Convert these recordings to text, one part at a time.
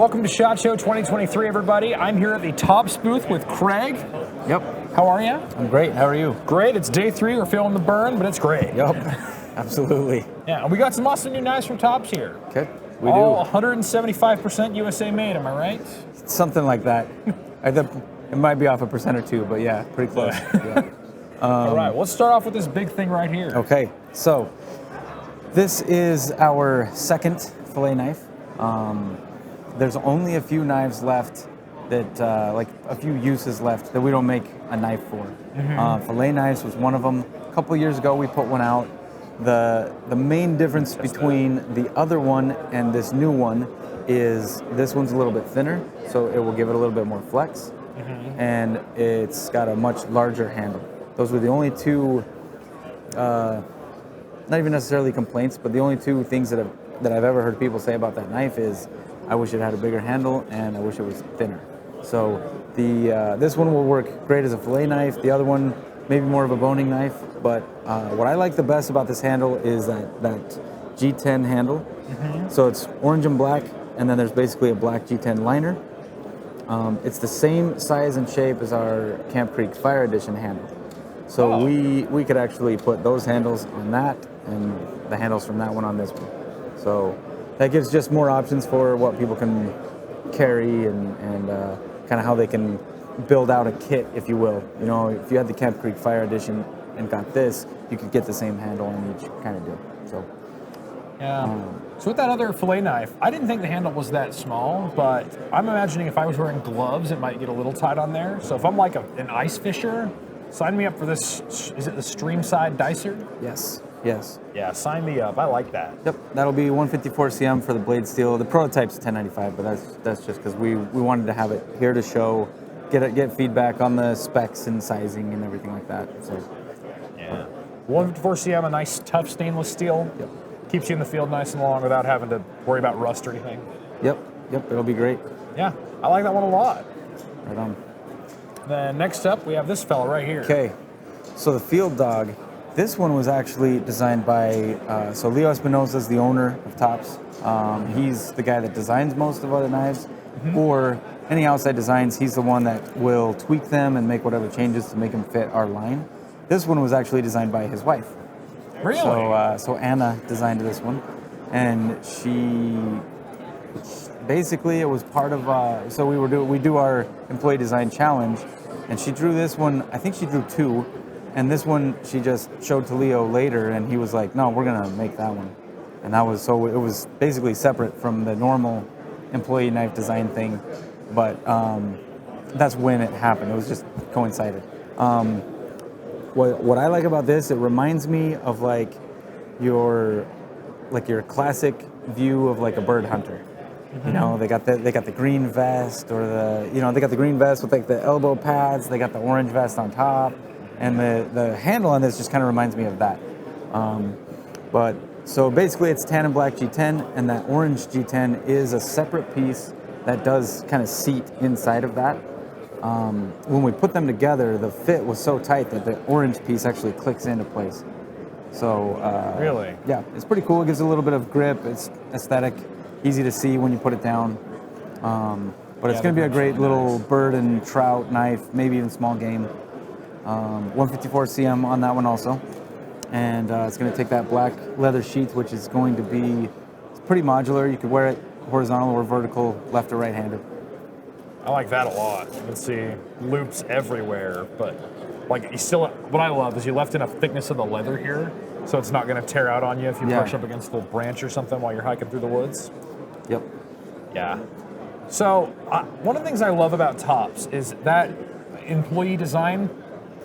Welcome to SHOT Show 2023, everybody. I'm here at the Tops booth with Craig. Yep. How are you? I'm great. How are you? Great. It's day 3. We're feeling the burn, but it's great. Yep. Absolutely. Yeah, and we got some awesome new knives from Tops here. Okay. We All do. 175% USA made, am I right? Something like that. It might be off a percent or two, but yeah, pretty close. Yeah. All right, let's start off with this big thing right here. Okay. So this is our second fillet knife. There's only a few knives left that, like a few uses left that we don't make a knife for. Fillet knives was one of them. A couple years ago, we put one out. The main difference between the other one and this new one is this one's a little bit thinner, so it will give it a little bit more flex, and it's got a much larger handle. Those were the only two, not even necessarily complaints, but the only two things that I've ever heard people say about that knife is, I wish it had a bigger handle and I wish it was thinner. So this one will work great as a fillet knife. The other one, maybe more of a boning knife. But what I like the best about this handle is that G10 handle. So it's orange and black, and then there's basically a black G10 liner. It's the same size and shape as our Camp Creek Fire Edition handle. So we could actually put those handles on that and the handles from that one on this one. So that gives just more options for what people can carry and kind of how they can build out a kit, if you will. You know, if you had the Camp Creek Fire Edition and got this, you could get the same handle on each kind of deal. So yeah. So with that other fillet knife, I didn't think the handle was that small, but I'm imagining if I was wearing gloves, it might get a little tight on there. So if I'm like an ice fisher, sign me up for this. Is it the Streamside Dicer? yes. Yeah, sign me up. I like that. Yep, that'll be 154 cm for the blade steel. The prototype's 1095, but that's just because we wanted to have it here to show, get feedback on the specs and sizing and everything like that. So yeah, 154 cm, a nice tough stainless steel. Yep. Keeps you in the field nice and long without having to worry about rust or anything. Yep, it'll be great. Yeah, I like that one a lot. Right on. Then next up, we have this fella right here. Okay, so the Field Dog. This one was actually designed by, so Leo Espinosa is the owner of Tops. He's the guy that designs most of other knives, or any outside designs, he's the one that will tweak them and make whatever changes to make them fit our line. This one was actually designed by his wife. Really? So Anna designed this one, and she basically, it was part of, so we do our employee design challenge, and she drew this one. I think she drew 2. And this one she just showed to Leo later, and he was like, no, we're gonna make that one. And that was, so it was basically separate from the normal employee knife design thing, but that's when it happened. It was just coincided. What I like about this, it reminds me of like your classic view of like a bird hunter. You know, they got the green vest, or they got the green vest with like the elbow pads. They got the orange vest on top. And the handle on this just kind of reminds me of that. But so basically it's tan and black G10, and that orange G10 is a separate piece that does kind of seat inside of that. When we put them together, the fit was so tight that the orange piece actually clicks into place. So really? Yeah, it's pretty cool. It gives a little bit of grip. It's aesthetic, easy to see when you put it down. But it's going to be a great little bird and trout knife, maybe even small game. 154 cm on that one also, and it's going to take that black leather sheath, which is going to be, it's pretty modular. You could wear it horizontal or vertical, left or right-handed. I like that a lot. You can see loops everywhere, but like you still, what I love is you left in a thickness of the leather here, so it's not going to tear out on you if you brush up against a little branch or something while you're hiking through the woods. Yep. Yeah. So one of the things I love about Tops is that employee design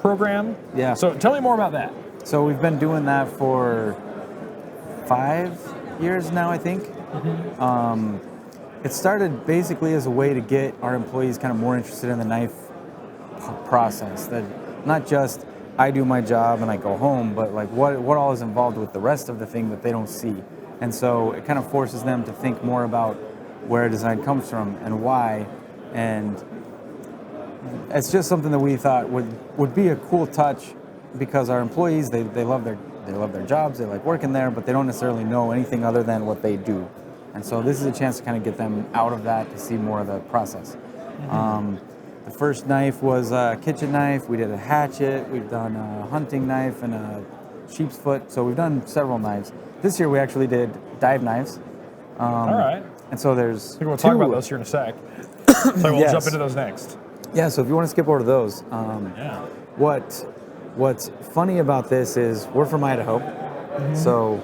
program. Yeah. So tell me more about that. So we've been doing that for 5 years now, I think. It started basically as a way to get our employees kind of more interested in the knife process. That not just I do my job and I go home, but like what all is involved with the rest of the thing that they don't see. And so it kind of forces them to think more about where design comes from and why. And it's just something that we thought would be a cool touch, because our employees, they love their jobs, they like working there, but they don't necessarily know anything other than what they do. And so this is a chance to kind of get them out of that to see more of the process. The first knife was a kitchen knife. We did a hatchet. We've done a hunting knife and a sheep's foot. So we've done several knives. This year we actually did dive knives. All right. And so there's I think we'll talk about those here in a sec. So we'll Yes. jump into those next. Yeah, so if you want to skip over to those, Yeah. what's funny about this is we're from Idaho. So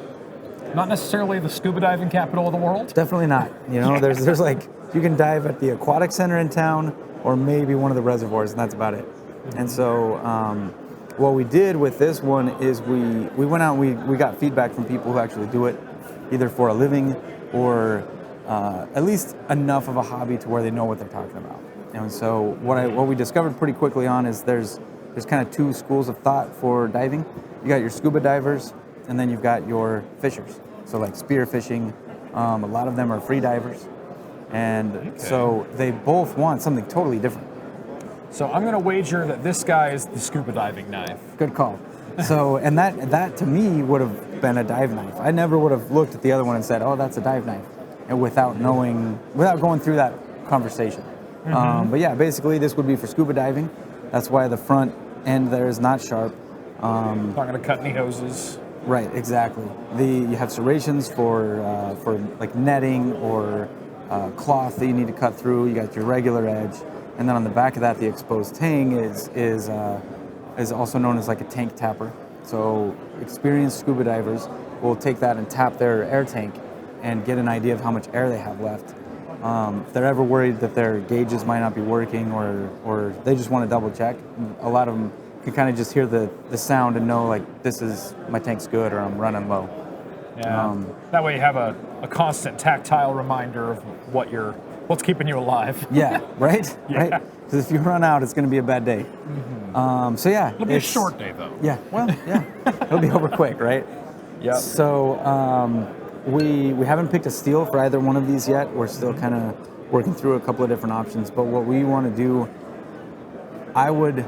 Not necessarily the scuba diving capital of the world. definitely not. You know, there's like, you can dive at the aquatic center in town or maybe one of the reservoirs, and that's about it. And so what we did with this one is we went out and we got feedback from people who actually do it, either for a living or at least enough of a hobby to where they know what they're talking about. And so what we discovered pretty quickly on is there's kind of two schools of thought for diving. You got your scuba divers, and then you've got your fishers. So like spear fishing, a lot of them are free divers. And so they both want something totally different. So I'm going to wager that this guy is the scuba diving knife. Good call. So, and that to me would have been a dive knife. I never would have looked at the other one and said, oh, that's a dive knife, and without going through that conversation. But yeah, basically this would be for scuba diving. That's why the front end there is not sharp. Not going to cut any hoses. Right, exactly. You have serrations for like netting or cloth that you need to cut through. You got your regular edge, and then on the back of that, the exposed tang is also known as like a tank tapper. So experienced scuba divers will take that and tap their air tank and get an idea of how much air they have left. If they're ever worried that their gauges might not be working or they just want to double check, a lot of them can kind of just hear the sound and know like my tank's good or I'm running low. Yeah. That way you have a constant tactile reminder of what's keeping you alive. Yeah, right? Yeah. Right? Because if you run out, it's going to be a bad day. So yeah. It'll be a short day though. Yeah, well, yeah. It'll be over quick, right? Yeah. So we haven't picked a steel for either one of these yet. We're still kind of working through a couple of different options. But what we want to do, I would,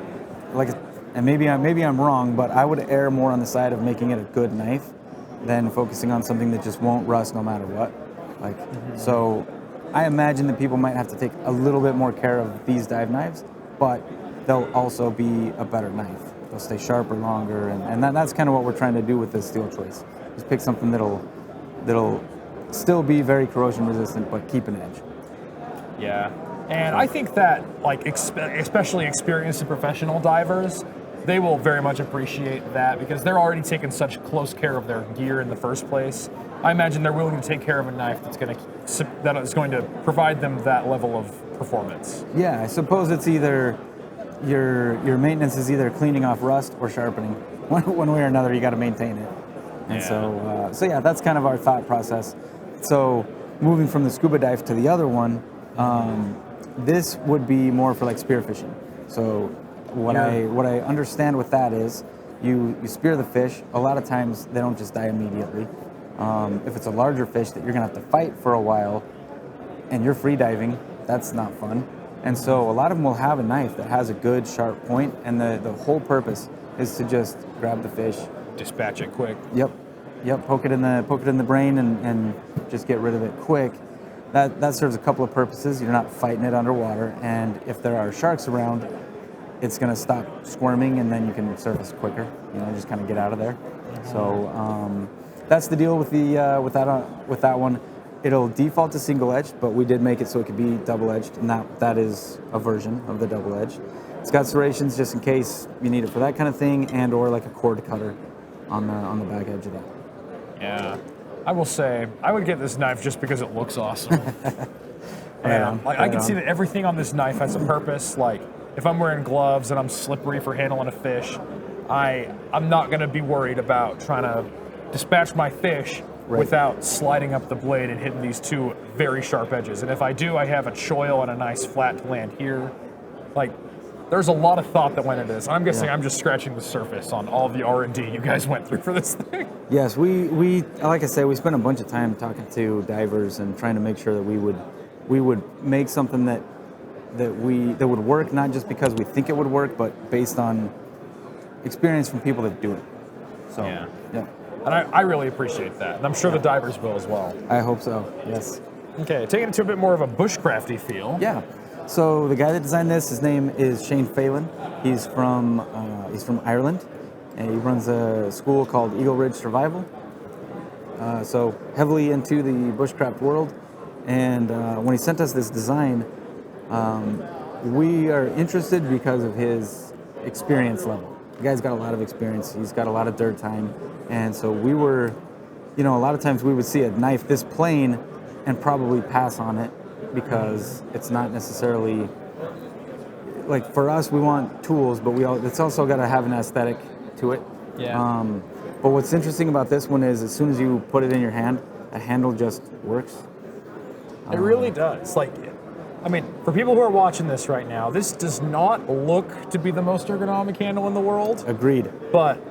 and maybe I'm wrong, but I would err more on the side of making it a good knife than focusing on something that just won't rust no matter what. So I imagine that people might have to take a little bit more care of these dive knives, but they'll also be a better knife. They'll stay sharper longer, and that's kind of what we're trying to do with this steel choice. Is pick something that'll still be very corrosion resistant, but keep an edge. Yeah. And I think that, especially experienced and professional divers, they will very much appreciate that because they're already taking such close care of their gear in the first place. I imagine they're willing to take care of a knife that is going to provide them that level of performance. Yeah, I suppose it's either your maintenance is either cleaning off rust or sharpening. One way or another, you got to maintain it. And so yeah, that's kind of our thought process. So moving from the scuba dive to the other one, this would be more for like spearfishing. So what I understand with that is you spear the fish. A lot of times they don't just die immediately. If it's a larger fish that you're gonna have to fight for a while and you're free diving, that's not fun. And so a lot of them will have a knife that has a good sharp point, and the whole purpose is to just grab the fish, dispatch it quick. Yep, poke it in the brain and just get rid of it quick. That serves a couple of purposes. You're not fighting it underwater, and if there are sharks around, it's going to stop squirming, and then you can surface quicker. Just kind of get out of there. So that's the deal with that one. It'll default to single edged, but we did make it so it could be double edged, and that is a version of the double edge. It's got serrations just in case you need it for that kind of thing, and or like a cord cutter on the back edge of that. Yeah. I will say, I would get this knife just because it looks awesome. I can see that everything on this knife has a purpose. Like, if I'm wearing gloves and I'm slippery for handling a fish, I'm not going to be worried about trying to dispatch my fish without sliding up the blade and hitting these two very sharp edges. And if I do, I have a choil and a nice flat to land here. There's a lot of thought that went into this. I'm guessing I'm just scratching the surface on all the R&D you guys went through for this thing. Yes, we like I say, we spent a bunch of time talking to divers and trying to make sure that we would make something that would work, not just because we think it would work, but based on experience from people that do it. So yeah. And I really appreciate that. And I'm sure the divers will as well. I hope so, yes. Okay, taking it to a bit more of a bushcrafty feel. Yeah. So the guy that designed this, his name is Shane Phelan. He's from Ireland, and he runs a school called Eagle Ridge Survival. So heavily into the bushcraft world. And when he sent us this design, we are interested because of his experience level. The guy's got a lot of experience. He's got a lot of dirt time. And so we were, a lot of times we would see a knife this plain and probably pass on it because it's not necessarily, like for us, we want tools, but it's also got to have an aesthetic to it. Yeah. But what's interesting about this one is as soon as you put it in your hand, the handle just works. It really does. Like, I mean, for people who are watching this right now, this does not look to be the most ergonomic handle in the world. Agreed. But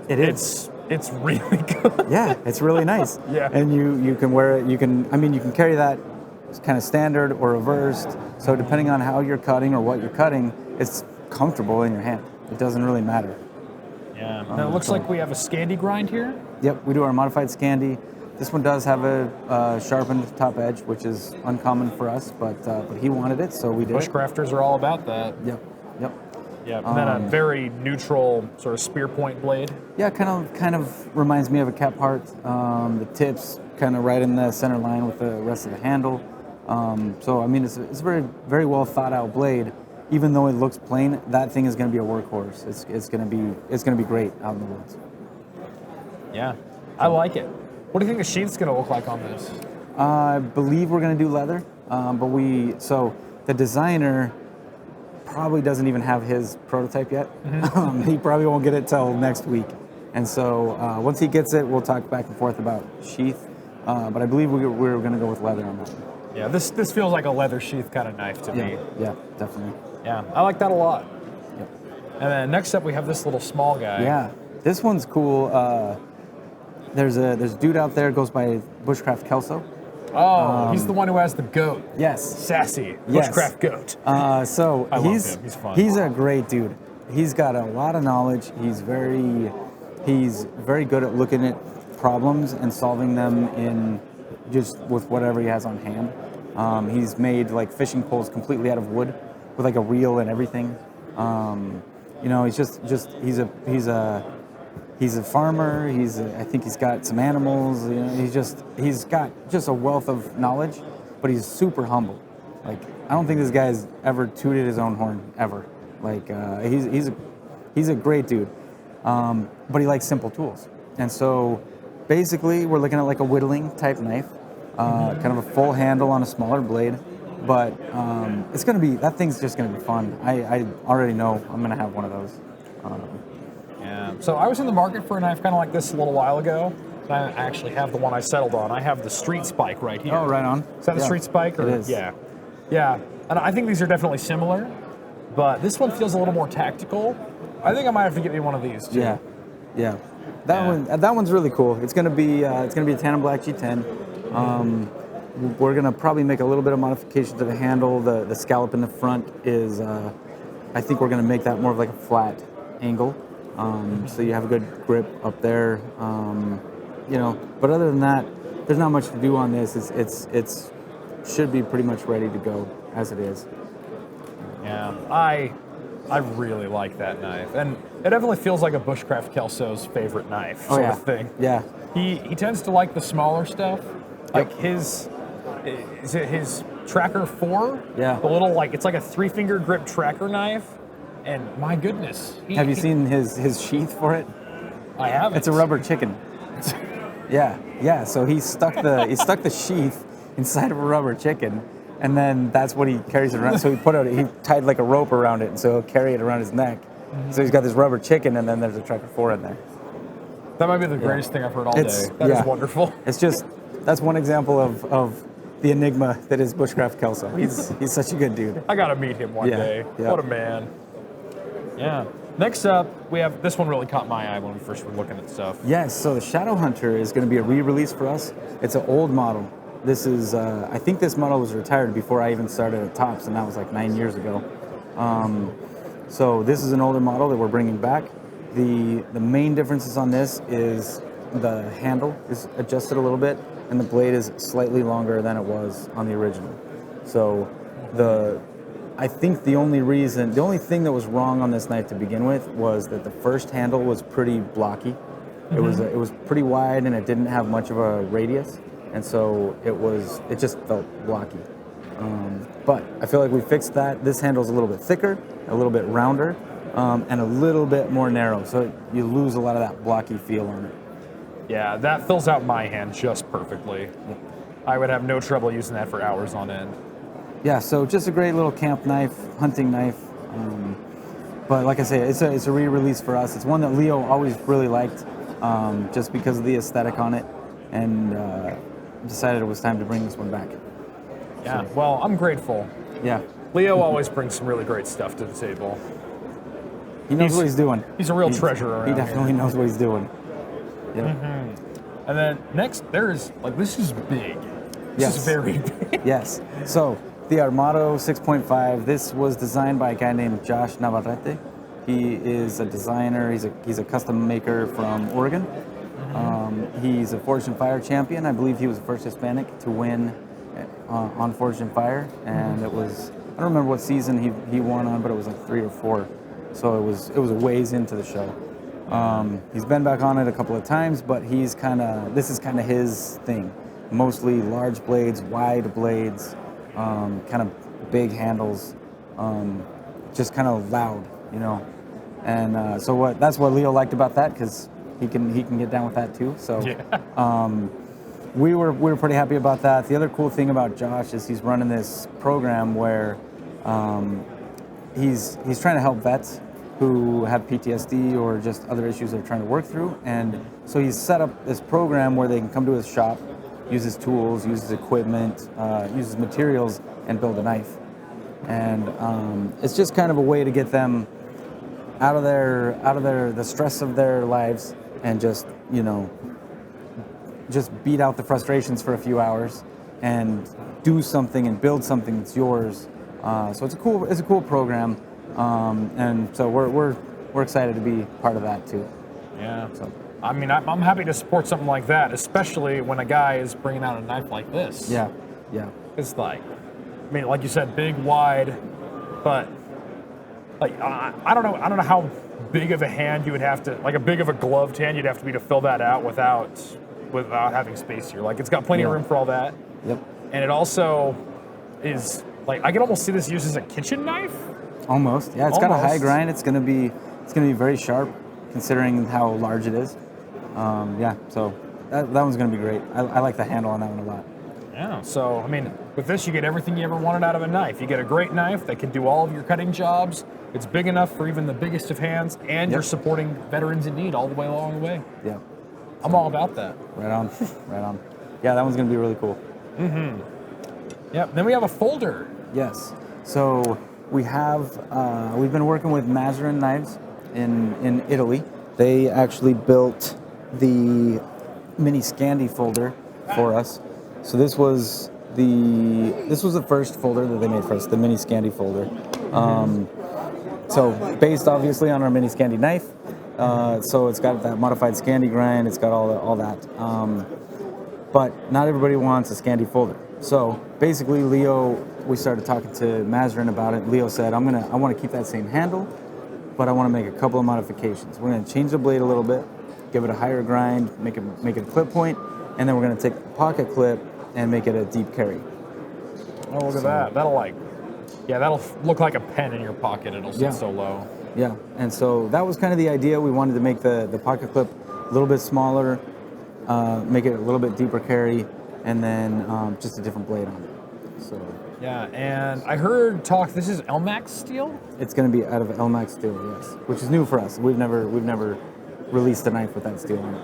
it is. It's really good. Yeah, it's really nice. Yeah. And you can wear it. You can carry that kind of standard or reversed. So depending on how you're cutting or what you're cutting, it's comfortable in your hand. It doesn't really matter. Yeah. Now it looks like we have a Scandi grind here. Yep, we do our modified Scandi. This one does have a sharpened top edge, which is uncommon for us, but he wanted it, so we did. Bushcrafters are all about that. Yep. Yeah, and then a very neutral sort of spear point blade. Yeah, kind of reminds me of a cap part. The tips kind of right in the center line with the rest of the handle. So I mean, it's a very very well thought out blade. Even though it looks plain, that thing is going to be a workhorse. It's going to be great out in the woods. Yeah, I like it. What do you think the sheath's going to look like on this? I believe we're going to do leather, so the designer probably doesn't even have his prototype yet. Mm-hmm. He probably won't get it till next week. And so once he gets it, we'll talk back and forth about sheath. But I believe we're going to go with leather on that one. Yeah, this feels like a leather sheath kind of knife to me. Yeah, definitely. Yeah, I like that a lot. Yep. And then next up we have this little small guy. Yeah, this one's cool. There's a dude out there goes by Bushcraft Kelso. Oh, he's the one who has the goat. Yes. Sassy. Yes. Bushcraft goat. So I love him. He's fun. He's a great dude. He's got a lot of knowledge. He's very good at looking at problems and solving them in just with whatever he has on hand. He's made like fishing poles completely out of wood with like a reel and everything. He's a farmer. I think he's got some animals. He's got just a wealth of knowledge, but he's super humble. Like I don't think this guy's ever tooted his own horn ever. Like he's a great dude, but he likes simple tools. And so basically, we're looking at like a whittling type knife, kind of a full handle on a smaller blade. But that thing's just gonna be fun. I already know I'm gonna have one of those. Yeah. So I was in the market for a knife kind of like this a little while ago. I actually have the one I settled on. I have the Street Spike right here. Oh, right on. Is that the Street Spike? Or? It is. Yeah. Yeah. And I think these are definitely similar, but this one feels a little more tactical. I think I might have to get me one of these too. Yeah. That one's really cool. It's gonna be a tan and black G10. We're gonna probably make a little bit of modification to the handle. The scallop in the front is, I think we're gonna make that more of like a flat angle. So you have a good grip up there, but other than that, there's not much to do on this. It's should be pretty much ready to go as it is. Yeah, I really like that knife, and it definitely feels like a Bushcraft Kelso's favorite knife sort of thing. Yeah, he tends to like the smaller stuff, like his Tracker 4. Yeah, the little it's like a 3-finger grip tracker knife. And my goodness. Have you seen his sheath for it? I haven't. It's a rubber chicken. Yeah. So he stuck the sheath inside of a rubber chicken, and then that's what he carries it around. So he tied like a rope around it, and so he'll carry it around his neck. Mm-hmm. So he's got this rubber chicken, and then there's a Tracker 4 in there. That might be the greatest thing I've heard all day. That is wonderful. That's one example of the enigma that is Bushcraft Kelso. He's such a good dude. I gotta meet him one day. Yeah. What a man. Yeah. Next up, we have this one. Really caught my eye when we first were looking at stuff. Yes. So the Shadow Hunter is going to be a re-release for us. It's an old model. This is, I think this model was retired before I even started at Tops, and that was like 9 years ago. So this is an older model that we're bringing back. The main differences on this is the handle is adjusted a little bit, and the blade is slightly longer than it was on the original. So I think the only thing that was wrong on this knife to begin with was that the first handle was pretty blocky. It was pretty wide and it didn't have much of a radius, and so it just felt blocky. But I feel like we fixed that. This handle's a little bit thicker, a little bit rounder, and a little bit more narrow, so you lose a lot of that blocky feel on it. Yeah, that fills out my hand just perfectly. Yeah. I would have no trouble using that for hours on end. Yeah, so just a great little camp knife, hunting knife. But like I say, it's a re-release for us. It's one that Leo always really liked, just because of the aesthetic on it, and decided it was time to bring this one back. Yeah, well, I'm grateful. Yeah. Leo always brings some really great stuff to the table. He knows what he's doing. He's a real treasure around He definitely here. knows what he's doing. Yep. And then next, this is big. This is very big. Yes. So the Armado 6.5. This was designed by a guy named Josh Navarrete. He is a designer. He's a custom maker from Oregon. He's a Forged and Fire champion. I believe he was the first Hispanic to win on Forged and Fire, and it was, I don't remember what season he won on, but it was like 3 or 4. So it was a ways into the show. He's been back on it a couple of times, but this is kind of his thing. Mostly large blades, wide blades, kind of big handles, just kind of loud, you know. And that's what Leo liked about that, because he can get down with that too. So we were pretty happy about that. The other cool thing about Josh is he's running this program where he's trying to help vets who have PTSD or just other issues they're trying to work through. And so he's set up this program where they can come to his shop, use his tools, use his equipment, use his materials, and build a knife. And it's just kind of a way to get them out of the stress of their lives, and just beat out the frustrations for a few hours and do something and build something that's yours. So it's a cool program, and so we're excited to be part of that too. Yeah. So I mean, I'm happy to support something like that, especially when a guy is bringing out a knife like this. Yeah. It's like you said, big, wide, but like I don't know how big of a hand you would have to, like a big of a gloved hand you'd have to be to fill that out without having space here. Like, it's got plenty of room for all that. Yep. And it also is like, I can almost see this used as a kitchen knife. Almost. Yeah, it's got a high grind. It's gonna be very sharp considering how large it is. So that one's gonna be great. I like the handle on that one a lot. Yeah, so I mean, with this you get everything you ever wanted out of a knife. You get a great knife that can do all of your cutting jobs. It's big enough for even the biggest of hands, and you're supporting veterans in need all the way along the way. Yeah. I'm all about that. Right on. Yeah, that one's gonna be really cool. Yep. Then we have a folder. Yes. So we've been working with Mazarin Knives in Italy. They actually built the mini Scandi folder for us. So this was the first folder that they made for us, the mini Scandi folder. So based obviously on our mini Scandi knife. So it's got that modified Scandi grind. It's got all that. But not everybody wants a Scandi folder. So basically, we started talking to Mazarin about it. Leo said, I want to keep that same handle, but I want to make a couple of modifications. We're going to change the blade a little bit, give it a higher grind, make it a clip point, and then we're going to take the pocket clip and make it a deep carry. Oh, look at that. That'll look like a pen in your pocket. It'll sit so low. Yeah, and so that was kind of the idea. We wanted to make the pocket clip a little bit smaller, make it a little bit deeper carry, and then just a different blade on it. So yeah, and I heard talk. This is Elmax steel. It's going to be out of Elmax steel, yes, which is new for us. We've never released a knife with that steel on it.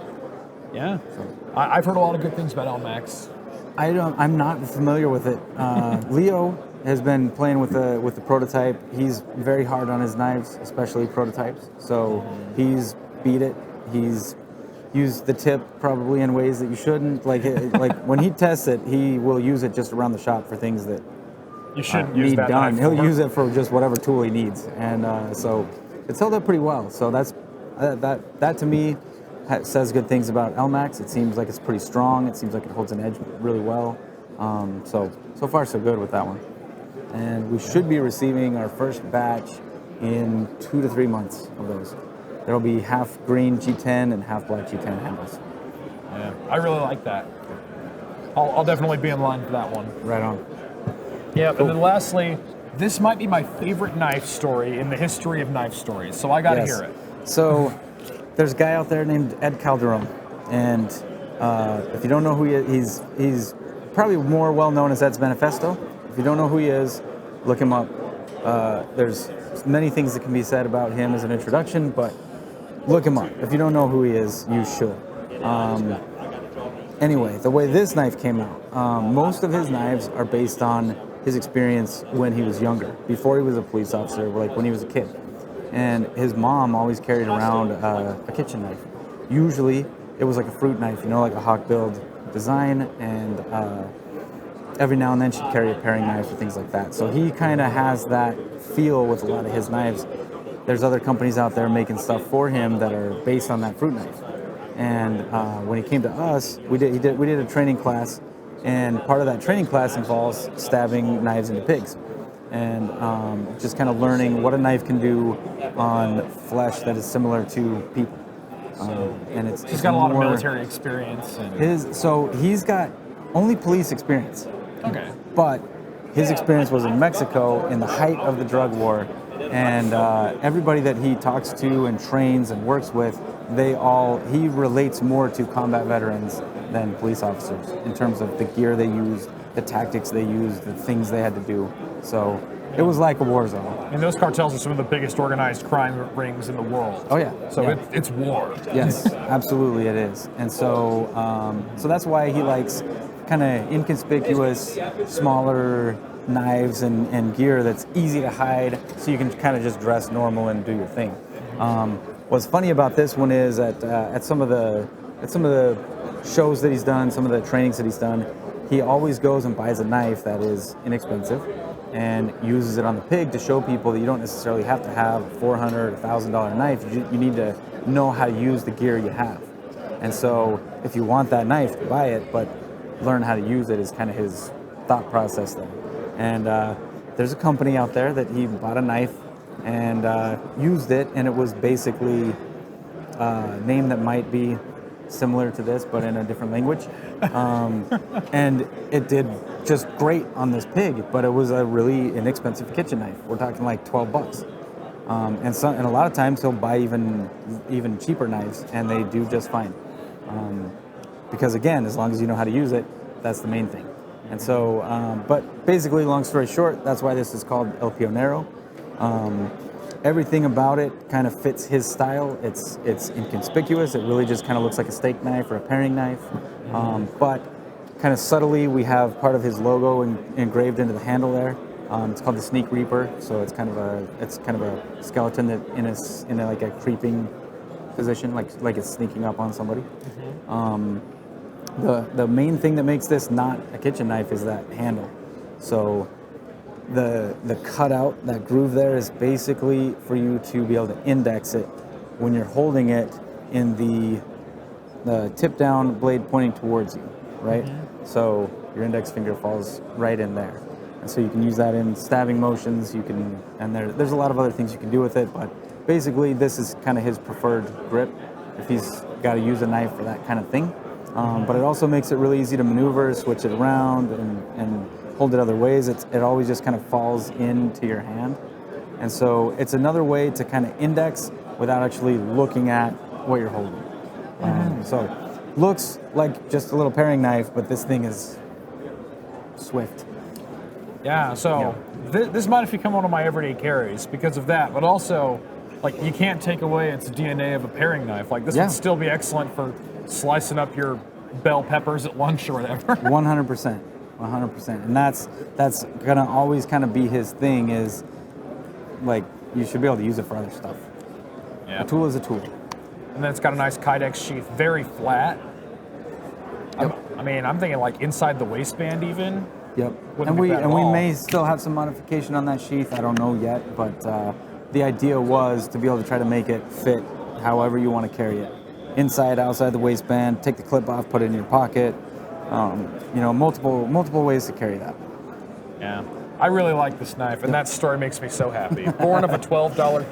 Yeah, so I've heard a lot of good things about Elmax. I'm not familiar with it. Leo has been playing with the prototype. He's very hard on his knives, especially prototypes. So he's beat it. He's used the tip probably in ways that you shouldn't. Like when he tests it, he will use it just around the shop for things that you shouldn't use that done. knife He'll for. use it for just whatever tool he needs, and so it's held up pretty well. So that's that to me. says good things about LMAX. It seems like it's pretty strong. It seems like it holds an edge really well. So far so good with that one. And we should be receiving our first batch in 2 to 3 months of those. There'll be half green G10 and half black G10 handles. Yeah, I really like that. I'll definitely be in line for that one. Right on. Yeah, cool. And then lastly, this might be my favorite knife story in the history of knife stories, so I gotta hear it. So there's a guy out there named Ed Calderon, and if you don't know who he is, he's probably more well known as Ed's Manifesto. If you don't know who he is, look him up. There's many things that can be said about him as an introduction, but look him up. If you don't know who he is, you should. Anyway, the way this knife came out, most of his knives are based on his experience when he was younger, before he was a police officer, like when he was a kid. And his mom always carried around a kitchen knife. Usually, it was like a fruit knife, like a hawk-billed design, and every now and then she'd carry a paring knife or things like that. So he kind of has that feel with a lot of his knives. There's other companies out there making stuff for him that are based on that fruit knife. And when he came to us, we did a training class, and part of that training class involves stabbing knives into pigs, and just kind of learning what a knife can do on flesh that is similar to people. And he's got a lot of military experience. He's got only police experience. Okay. But his experience was in Mexico in the height of the drug war, and everybody that he talks to and trains and works with, he relates more to combat veterans than police officers in terms of the gear they used, the tactics they used, the things they had to do. So it was like a war zone. And those cartels are some of the biggest organized crime rings in the world. Oh yeah. So it's war. Yes, absolutely it is. And so that's why he likes kind of inconspicuous, smaller knives and gear that's easy to hide, so you can kind of just dress normal and do your thing. What's funny about this one is at some of the shows that he's done, some of the trainings that he's done, he always goes and buys a knife that is inexpensive and uses it on the pig to show people that you don't necessarily have to have a $400, $1,000 knife. You need to know how to use the gear you have. And so if you want that knife, buy it, but learn how to use it is kind of his thought process there. And there's a company out there that he bought a knife and used it, and it was basically a name that might be similar to this, but in a different language. And it did just great on this pig, but it was a really inexpensive kitchen knife. We're talking like $12. And a lot of times he'll buy even cheaper knives, and they do just fine. Because again, as long as you know how to use it, that's the main thing. And so, but basically, long story short, that's why this is called El Pionero. Everything about it kind of fits his style. It's inconspicuous. It really just kind of looks like a steak knife or a paring knife. But kind of subtly, we have part of his logo engraved into the handle there. It's called the Sneak Reaper. So it's kind of a skeleton that in like a creeping position, like it's sneaking up on somebody. The main thing that makes this not a kitchen knife is that handle. So the cutout, that groove there, is basically for you to be able to index it when you're holding it in the tip down blade pointing towards you, right? So your index finger falls right in there. And so you can use that in stabbing motions. There's a lot of other things you can do with it, but basically this is kind of his preferred grip if he's got to use a knife for that kind of thing. But it also makes it really easy to maneuver, switch it around, and hold it other ways. It always just kind of falls into your hand. And so it's another way to kind of index without actually looking at what you're holding. So looks like just a little paring knife, but this thing is swift. Yeah, so this might become one of my everyday carries because of that, but also, like, you can't take away its DNA of a paring knife. Like, this would still be excellent for slicing up your bell peppers at lunch or whatever. 100%. 100%. And that's gonna always kind of be his thing, is like, you should be able to use it for other stuff. Yeah. A tool is a tool. And then it's got a nice Kydex sheath, very flat. Yep. I'm thinking like inside the waistband even. Yep. And we may still have some modification on that sheath. I don't know yet, but the idea was to be able to try to make it fit however you want to carry it. inside, outside the waistband, take the clip off, put it in your pocket. You know, multiple ways to carry that. Yeah, I really like this knife, and that story makes me so happy. Born of a $12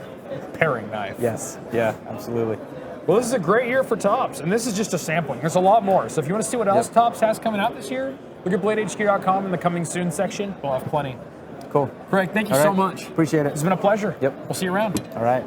paring knife. Yes, yeah, absolutely. Well, this is a great year for Tops, and this is just a sampling. There's a lot more. So if you want to see what else Tops has coming out this year, look at BladeHQ.com in the coming soon section. We'll have plenty. Cool. Greg, thank you so much. Appreciate it. It's been a pleasure. Yep. We'll see you around. All right.